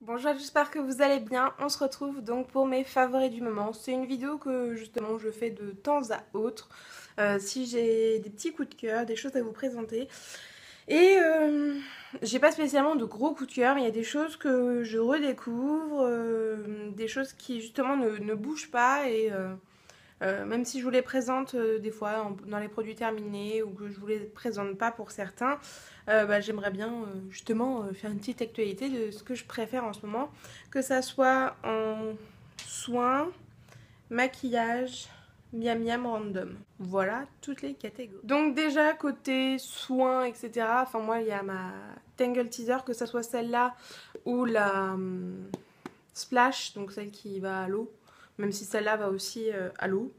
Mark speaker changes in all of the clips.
Speaker 1: Bonjour, j'espère que vous allez bien. On se retrouve donc pour mes favoris du moment. C'est une vidéo que justement je fais de temps à autre. Si j'ai des petits coups de cœur, des choses à vous présenter. Et j'ai pas spécialement de gros coups de cœur, mais il y a des choses que je redécouvre, des choses qui justement ne bougent pas et même si je vous les présente des fois dans les produits terminés ou que je vous les présente pas pour certains, j'aimerais bien justement faire une petite actualité de ce que je préfère en ce moment, que ça soit en soins, maquillage, miam miam random. Voilà toutes les catégories. Donc déjà côté soins, etc. Enfin moi il y a ma Tangle Teaser, que ça soit celle-là ou la Splash, donc celle qui va à l'eau, même si celle-là va aussi à l'eau.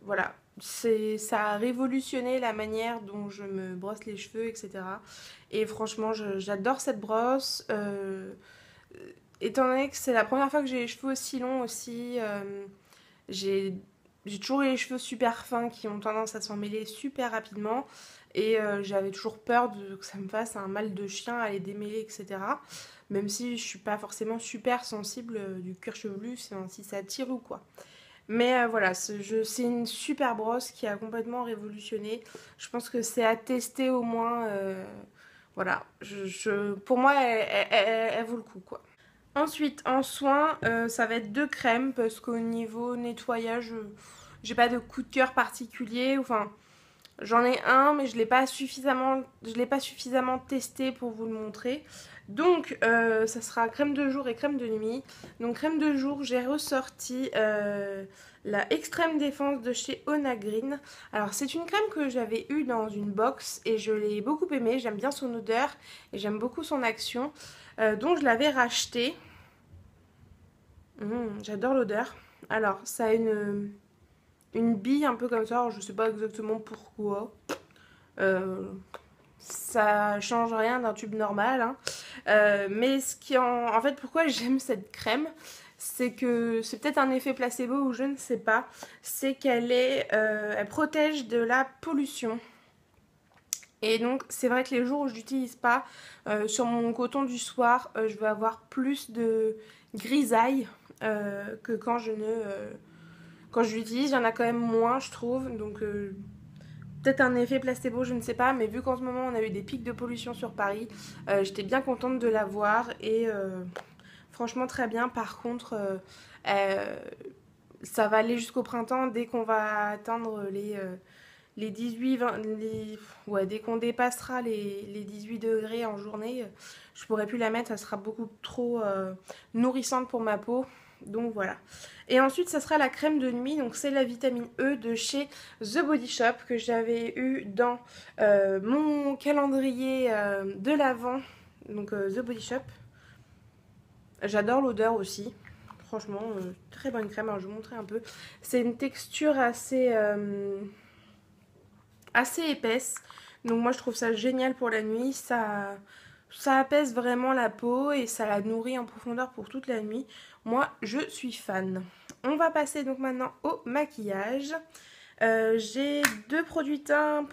Speaker 1: Voilà, ça a révolutionné la manière dont je me brosse les cheveux, etc. Et franchement, j'adore cette brosse. Étant donné que c'est la première fois que j'ai les cheveux aussi longs aussi, j'ai toujours eu les cheveux super fins qui ont tendance à s'en mêler super rapidement. Et j'avais toujours peur que ça me fasse un mal de chien à les démêler, etc. Même si je suis pas forcément super sensible du cuir chevelu, si ça tire ou quoi. Mais voilà, c'est une super brosse qui a complètement révolutionné. Je pense que c'est à tester au moins. Voilà, pour moi, elle vaut le coup, quoi. Ensuite, en soins, ça va être deux crèmes parce qu'au niveau nettoyage, j'ai pas de coup de cœur particulier. Enfin, j'en ai un, mais je l'ai pas suffisamment testé pour vous le montrer. Donc, ça sera crème de jour et crème de nuit. Donc, crème de jour, j'ai ressorti la Extrême Défense de chez Onagreen. Alors, c'est une crème que j'avais eue dans une box et je l'ai beaucoup aimée. J'aime bien son odeur et j'aime beaucoup son action. Donc, je l'avais rachetée. J'adore l'odeur. Alors, ça a une bille un peu comme ça. Alors, je sais pas exactement pourquoi. Euh, Ça change rien d'un tube normal, hein. Mais en fait, pourquoi j'aime cette crème, c'est que c'est peut-être un effet placebo ou je ne sais pas. C'est elle protège de la pollution. Et donc, c'est vrai que les jours où je l'utilise pas, sur mon coton du soir, je vais avoir plus de grisaille que quand je l'utilise. Il y en a quand même moins, je trouve. Donc, peut-être un effet placebo, je ne sais pas, mais vu qu'en ce moment on a eu des pics de pollution sur Paris, j'étais bien contente de l'avoir et franchement très bien. Par contre, euh, ça va aller jusqu'au printemps dès qu'on va atteindre les 18, 20, ouais, dès qu'on dépassera les 18 degrés en journée, je pourrai plus la mettre, ça sera beaucoup trop nourrissante pour ma peau. Donc voilà. Et ensuite, ça sera la crème de nuit. Donc c'est la vitamine E de chez The Body Shop que j'avais eu dans mon calendrier de l'Avent. Donc The Body Shop. J'adore l'odeur aussi. Franchement, très bonne crème. Alors je vais vous montrer un peu. C'est une texture assez épaisse. Donc moi je trouve ça génial pour la nuit. Ça apaise vraiment la peau et ça la nourrit en profondeur pour toute la nuit. Moi je suis fan. On va passer donc maintenant au maquillage. J'ai deux produits teints,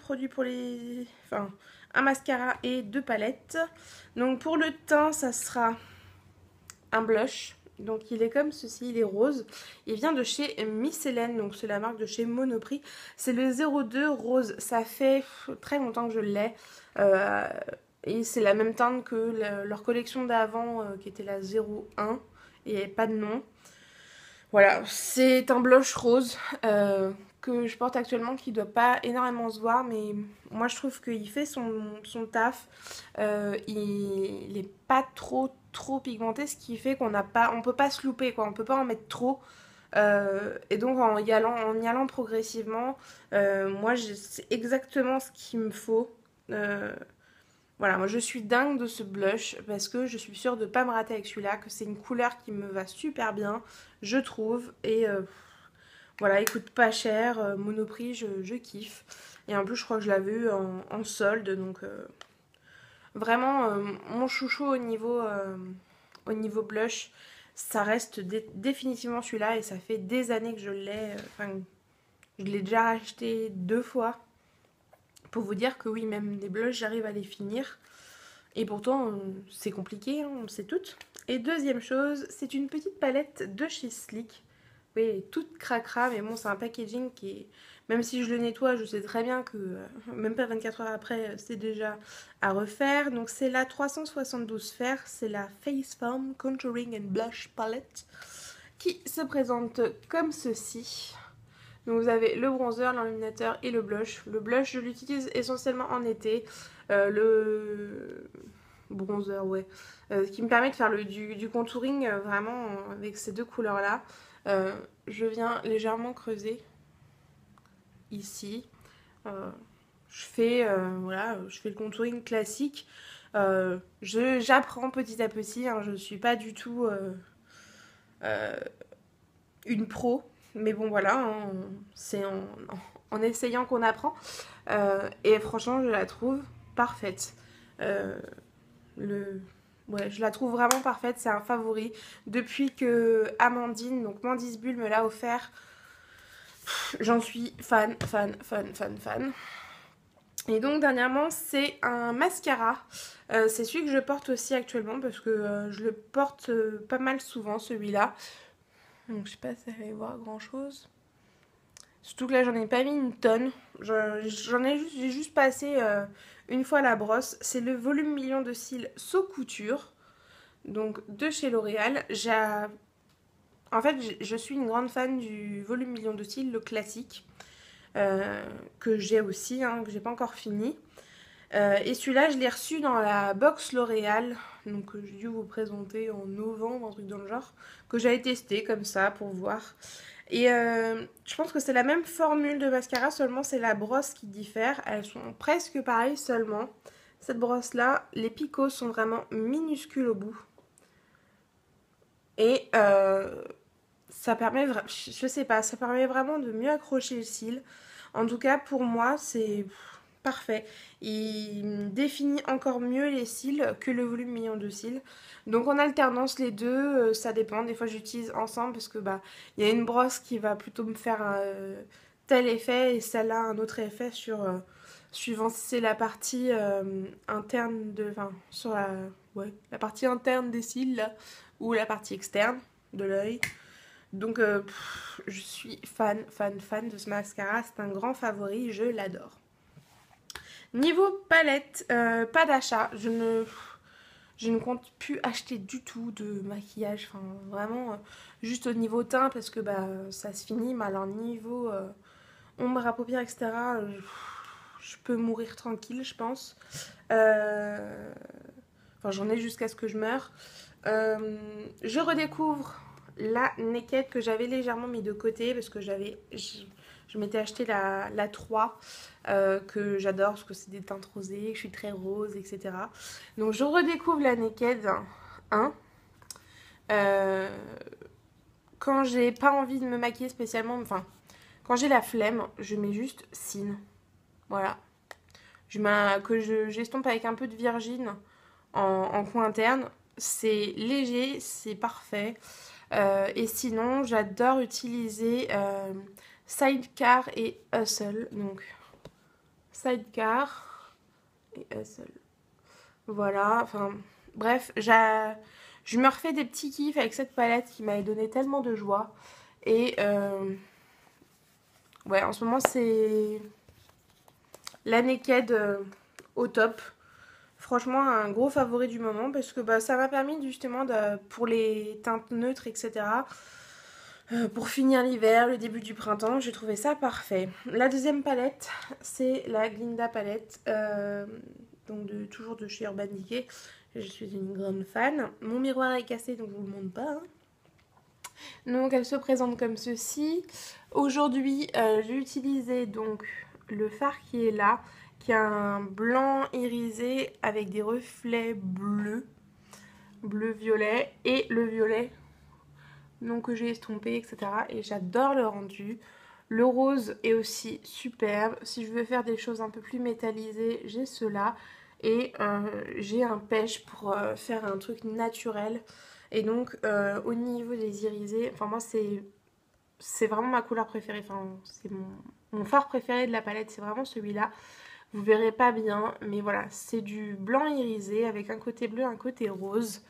Speaker 1: enfin un mascara et deux palettes. Donc pour le teint ça sera un blush. Donc il est comme ceci, il est rose. Il vient de chez Miss Hélène, donc c'est la marque de chez Monoprix. C'est le 02 rose. Ça fait très longtemps que je l'ai. Et c'est la même teinte que leur collection d'avant qui était la 01 et pas de nom. Voilà, c'est un blush rose que je porte actuellement qui ne doit pas énormément se voir, mais moi je trouve qu'il fait son taf. Il n'est pas trop pigmenté, ce qui fait on peut pas se louper, quoi. On peut pas en mettre trop. Et donc en y allant progressivement, moi c'est exactement ce qu'il me faut. Voilà, moi je suis dingue de ce blush parce que je suis sûre de ne pas me rater avec celui-là, que c'est une couleur qui me va super bien, je trouve. Et voilà, il coûte pas cher, Monoprix, je kiffe. Et en plus, je crois que je l'avais eu en solde, donc vraiment mon chouchou au niveau blush, ça reste définitivement celui-là et ça fait des années que je l'ai. Enfin, je l'ai déjà acheté 2 fois. Pour vous dire que oui, même des blushs, j'arrive à les finir. Et pourtant, c'est compliqué, hein, on le sait toutes. Et deuxième chose, c'est une petite palette de chez Sleek. Oui, elle est toute cracra, mais bon, c'est un packaging qui est... Même si je le nettoie, je sais très bien que même pas 24 heures après, c'est déjà à refaire. Donc c'est la 372 Fair, c'est la Face Foam Contouring and Blush Palette qui se présente comme ceci. Donc vous avez le bronzer, l'illuminateur et le blush. Le blush, je l'utilise essentiellement en été. Le bronzer, ouais. Qui me permet de faire du contouring vraiment avec ces deux couleurs-là. Je viens légèrement creuser ici. Voilà, je fais le contouring classique. J'apprends petit à petit. Hein, je ne suis pas du tout une pro. Mais bon, voilà, hein, c'est en essayant qu'on apprend. Et franchement, je la trouve parfaite. Ouais, je la trouve vraiment parfaite, c'est un favori. Depuis que Amandine, donc Mandis Bull, me l'a offert, j'en suis fan. Et donc dernièrement, c'est un mascara. C'est celui que je porte aussi actuellement parce que je le porte pas mal souvent, celui-là. Donc je sais pas si vous allez voir grand chose. Surtout que là, j'en ai pas mis une tonne. J'ai juste passé une fois la brosse. C'est le volume million de cils Saut Couture. Donc de chez L'Oréal. En fait, je suis une grande fan du volume million de cils, le classique. Que j'ai aussi, hein, que j'ai pas encore fini. Et celui-là, je l'ai reçu dans la box L'Oréal. Donc j'ai dû vous présenter en novembre, un truc dans le genre. Que j'avais testé comme ça pour voir. Et je pense que c'est la même formule de mascara, seulement c'est la brosse qui diffère. Elles sont presque pareilles seulement. Cette brosse-là, les picots sont vraiment minuscules au bout. Et ça permet, je sais pas, ça permet vraiment de mieux accrocher le cil. En tout cas, pour moi, c'est parfait. Il définit encore mieux les cils que le volume million de cils. Donc en alternance les deux, ça dépend. Des fois j'utilise ensemble parce que bah il y a une brosse qui va plutôt me faire tel effet et celle-là un autre effet sur suivant si c'est la partie interne de, enfin sur la partie interne des cils là, ou la partie externe de l'œil. Donc je suis fan de ce mascara, c'est un grand favori, je l'adore. Niveau palette, pas d'achat, je ne compte plus acheter du tout de maquillage, enfin vraiment juste au niveau teint parce que bah ça se finit, mais alors niveau ombre à paupières etc, je peux mourir tranquille je pense. Enfin j'en ai jusqu'à ce que je meure. Je redécouvre la Naked que j'avais légèrement mis de côté parce que je m'étais acheté la 3 que j'adore parce que c'est des teintes rosées, que je suis très rose, etc. Donc je redécouvre la Naked 1. Quand j'ai pas envie de me maquiller spécialement, enfin quand j'ai la flemme, je mets juste Cine. Voilà. J'estompe avec un peu de Virgin en coin interne. C'est léger, c'est parfait. Et sinon, j'adore utiliser Sidecar et Hustle. Donc, Sidecar et Hustle. Voilà, enfin, bref, je me refais des petits kiffs avec cette palette qui m'avait donné tellement de joie. Et ouais, en ce moment, c'est la Naked au top. Franchement, un gros favori du moment parce que bah, ça m'a permis justement pour les teintes neutres, etc. Pour finir l'hiver, le début du printemps, j'ai trouvé ça parfait. La deuxième palette, c'est la Glinda palette, donc toujours de chez Urban Decay. Je suis une grande fan. Mon miroir est cassé, donc je vous le montre pas. Hein. Donc elle se présente comme ceci. Aujourd'hui, j'ai utilisé donc le fard qui est là, qui a un blanc irisé avec des reflets bleus, bleu-violet, et le violet donc que j'ai estompé, etc. Et j'adore le rendu. Le rose est aussi superbe. Si je veux faire des choses un peu plus métallisées, j'ai cela. Et j'ai un pêche pour faire un truc naturel. Et donc au niveau des irisés, enfin moi c'est vraiment ma couleur préférée. Enfin c'est mon fard préféré de la palette, c'est vraiment celui-là. Vous verrez pas bien, mais voilà, c'est du blanc irisé avec un côté bleu, un côté rose.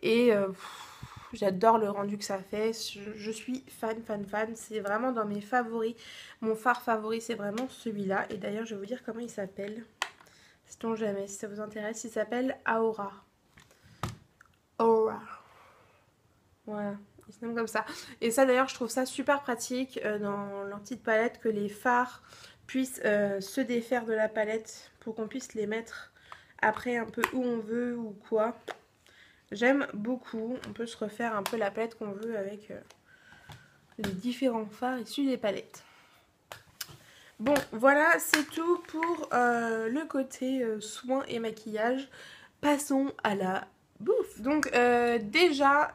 Speaker 1: Et j'adore le rendu que ça fait. Je suis fan, fan, fan. C'est vraiment dans mes favoris. Mon fard favori, c'est vraiment celui-là. Et d'ailleurs, je vais vous dire comment il s'appelle. Sait-on jamais, si ça vous intéresse. Il s'appelle Aura. Aura. Voilà, ils se nomment comme ça. Et ça d'ailleurs, je trouve ça super pratique dans leur petite palette que les fards puissent se défaire de la palette pour qu'on puisse les mettre après un peu où on veut ou quoi. J'aime beaucoup. On peut se refaire un peu la palette qu'on veut avec les différents fards issus des palettes. Bon, voilà, c'est tout pour le côté soins et maquillage. Passons à la bouffe. Donc déjà,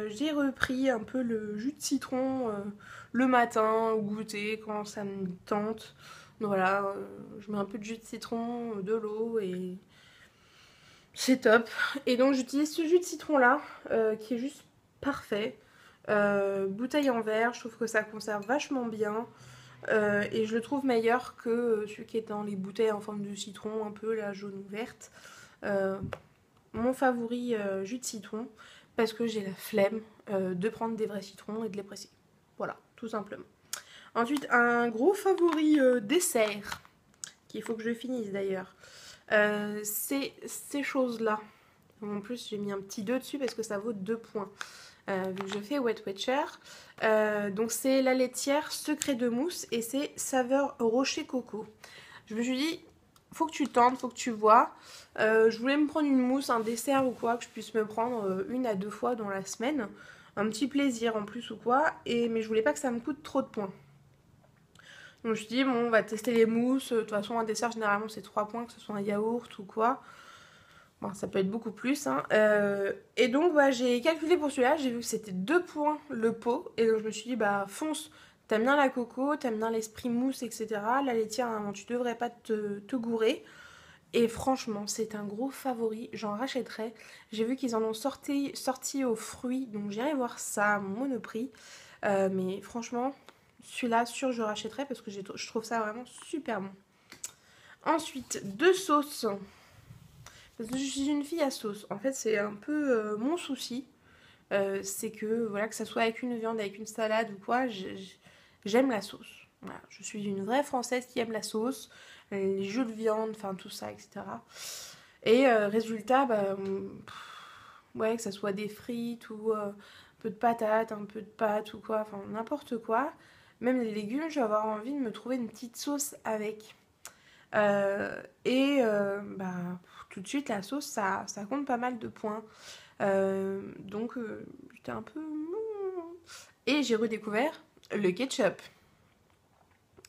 Speaker 1: j'ai repris un peu le jus de citron le matin au goûter quand ça me tente. Donc voilà, je mets un peu de jus de citron, de l'eau et c'est top. Et donc j'utilise ce jus de citron là qui est juste parfait. Bouteille en verre, je trouve que ça conserve vachement bien. Et je le trouve meilleur que celui qui est dans les bouteilles en forme de citron, un peu la jaune ou verte. Mon favori jus de citron, parce que j'ai la flemme de prendre des vrais citrons et de les presser. Voilà, tout simplement. Ensuite, un gros favori dessert, qu'il faut que je finisse d'ailleurs, c'est ces choses-là. En plus, j'ai mis un petit 2 dessus parce que ça vaut 2 points. Vu que je fais Wet Watcher. Donc c'est la laitière secret de mousse et c'est saveur rocher coco. Je me suis dit, faut que tu tentes, faut que tu vois. Je voulais me prendre une mousse, un dessert ou quoi, que je puisse me prendre 1 à 2 fois dans la semaine. Un petit plaisir en plus ou quoi. Mais je voulais pas que ça me coûte trop de points. Donc je me suis dit, bon, on va tester les mousses. De toute façon, un dessert, généralement, c'est 3 points, que ce soit un yaourt ou quoi. Bon, ça peut être beaucoup plus. Hein. Et donc, bah, j'ai calculé pour celui-là. J'ai vu que c'était 2 points le pot. Et donc, je me suis dit, bah, fonce. T'aimes bien la coco, t'aimes bien l'esprit mousse, etc. La laitière, hein, tu devrais pas te gourer. Et franchement, c'est un gros favori. J'en rachèterai. J'ai vu qu'ils en ont sorti aux fruits. Donc, j'irai voir ça à mon Monoprix. Mais franchement, celui-là, sûr, je rachèterai parce que je trouve ça vraiment super bon. Ensuite, 2 sauces. Parce que je suis une fille à sauce. En fait, c'est un peu mon souci. C'est que, voilà, que ça soit avec une viande, avec une salade ou quoi, j'aime la sauce. Voilà, je suis une vraie Française qui aime la sauce, les jeux de viande, enfin tout ça, etc. Et résultat, bah, ouais, que ça soit des frites ou un peu de patates, un peu de pâtes ou quoi, enfin n'importe quoi. Même les légumes, je vais avoir envie de me trouver une petite sauce avec. Bah, tout de suite, la sauce, ça compte pas mal de points. Donc, j'étais un peu... Et j'ai redécouvert le ketchup.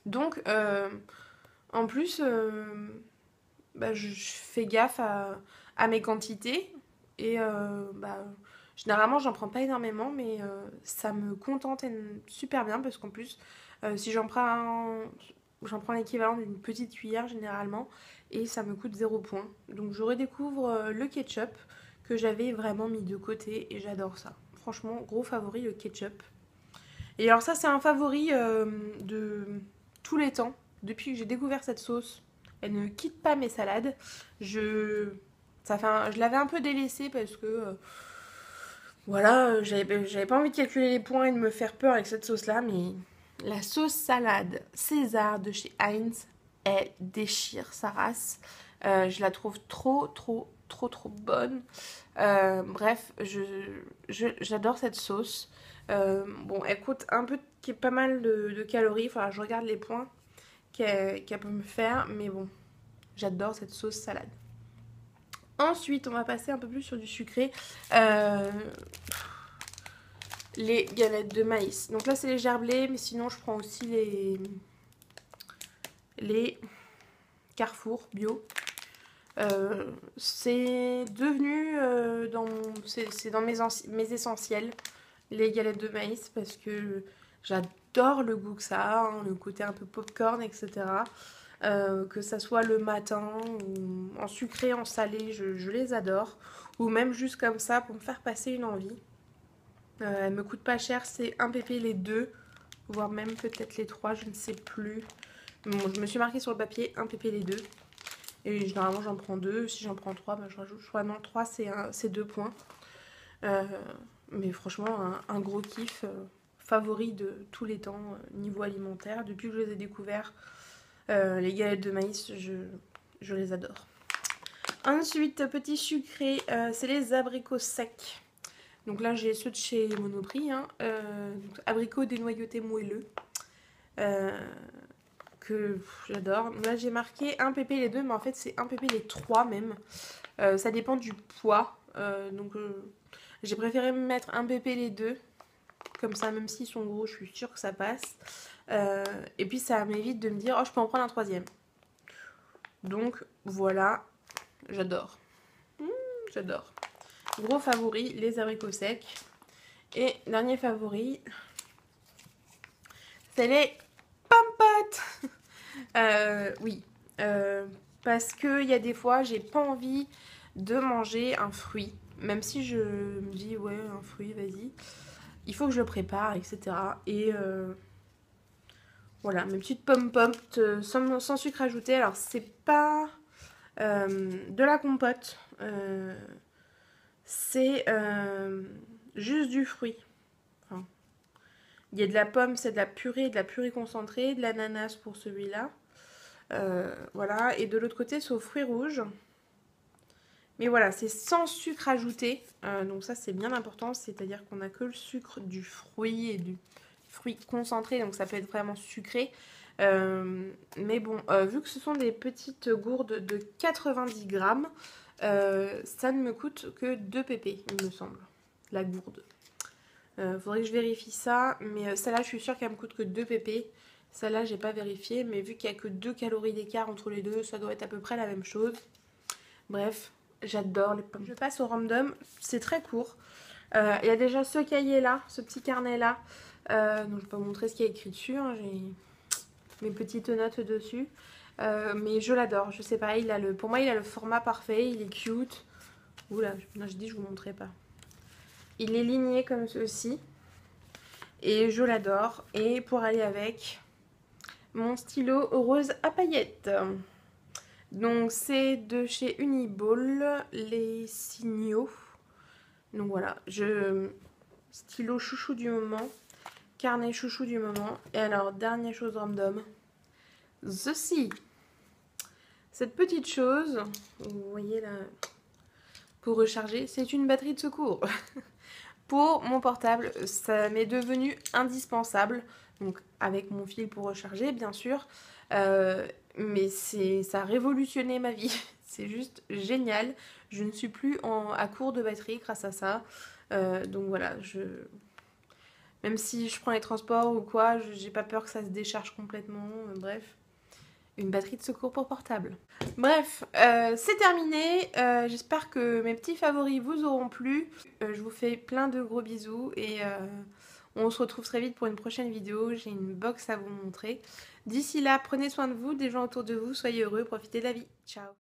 Speaker 1: Donc, en plus, bah, je fais gaffe à mes quantités. Et bah, généralement, j'en prends pas énormément, mais ça me contente super bien parce qu'en plus, si j'en prends l'équivalent d'une petite cuillère généralement et ça me coûte 0 points. Donc je redécouvre le ketchup que j'avais vraiment mis de côté et j'adore ça. Franchement, gros favori le ketchup. Et alors ça c'est un favori de tous les temps. Depuis que j'ai découvert cette sauce, elle ne quitte pas mes salades. Je l'avais un peu délaissée parce que voilà, j'avais pas envie de calculer les points et de me faire peur avec cette sauce là, mais la sauce salade César de chez Heinz, elle déchire sa race. Je la trouve trop bonne. Bref, j'adore cette sauce. Bon, elle coûte un peu pas mal de calories. Enfin, je regarde les points qu'elle peut me faire. Mais bon, j'adore cette sauce salade. Ensuite, on va passer un peu plus sur du sucré. Les galettes de maïs. Donc là, c'est les gerblés, mais sinon, je prends aussi les Carrefour bio. C'est devenu c'est dans mes essentiels, les galettes de maïs, parce que j'adore le goût que ça a, hein, le côté un peu popcorn, etc. Que ça soit le matin ou en sucré, en salé, je les adore. Ou même juste comme ça pour me faire passer une envie. Elle me coûte pas cher, c'est 1 pp les 2, voire même peut-être les 3, je ne sais plus. Bon, je me suis marqué sur le papier 1 pp les 2. Et généralement j'en prends 2. Si j'en prends 3, bah, je rajoute. Je crois non, 3 c'est 2 points. Mais franchement, un gros kiff. Favori de tous les temps niveau alimentaire. Depuis que je les ai découverts, les galettes de maïs, je les adore. Ensuite, petit sucré, c'est les abricots secs. Donc là, j'ai ceux de chez Monoprix, hein. Donc, abricots dénoyautés moelleux, que j'adore. Là, j'ai marqué un pp les 2, mais en fait, c'est un pp les 3 même. Ça dépend du poids. Donc, j'ai préféré mettre un pp les 2. Comme ça, même s'ils sont gros, je suis sûre que ça passe. Et puis, ça m'évite de me dire, oh, je peux en prendre un 3e. Donc, voilà. J'adore. J'adore. Gros favori, les abricots secs. Et dernier favori, c'est les pommes-potes. Oui. Parce qu'il y a des fois, j'ai pas envie de manger un fruit. Même si je me dis, ouais, un fruit, vas-y. Il faut que je le prépare, etc. Et voilà, mes petites pommes-potes sans sucre ajouté. Alors, c'est pas de la compote. C'est juste du fruit. Enfin, il y a de la pomme, c'est de la purée concentrée, de l'ananas pour celui-là. Voilà, et de l'autre côté, c'est aux fruits rouges. Mais voilà, c'est sans sucre ajouté. Donc ça, c'est bien important. C'est-à-dire qu'on n'a que le sucre du fruit et du fruit concentré. Donc ça peut être vraiment sucré. Mais bon, vu que ce sont des petites gourdes de 90 grammes, ça ne me coûte que 2 pp, il me semble, la gourde. Faudrait que je vérifie ça. Mais celle-là, je suis sûre qu'elle me coûte que 2 pp. Celle-là, j'ai pas vérifié. Mais vu qu'il n'y a que 2 calories d'écart entre les deux, ça doit être à peu près la même chose. Bref. J'adore les pommes. Je passe au random, c'est très court. Il y a déjà ce cahier là, ce petit carnet là. Donc je vais pas vous montrer ce qu'il y a écrit dessus. Hein. J'ai mes petites notes dessus. Mais je l'adore. Je sais pas, pour moi il a le format parfait. Il est cute. Oula, non, je dis je vous montrerai pas. Il est ligné comme ceci. Et je l'adore. Et pour aller avec mon stylo rose à paillettes. Donc c'est de chez Uniball, les signaux. Donc voilà, stylo chouchou du moment, carnet chouchou du moment. Et alors, dernière chose random, ceci. Cette petite chose, vous voyez là, pour recharger, c'est une batterie de secours. Pour mon portable, ça m'est devenu indispensable. Donc avec mon fil pour recharger, bien sûr. Mais ça a révolutionné ma vie. C'est juste génial. Je ne suis plus à court de batterie grâce à ça. Donc voilà, même si je prends les transports ou quoi, j'ai pas peur que ça se décharge complètement. Bref, une batterie de secours pour portable. Bref, c'est terminé. J'espère que mes petits favoris vous auront plu. Je vous fais plein de gros bisous et on se retrouve très vite pour une prochaine vidéo. J'ai une box à vous montrer. D'ici là, prenez soin de vous, des gens autour de vous. Soyez heureux, profitez de la vie. Ciao.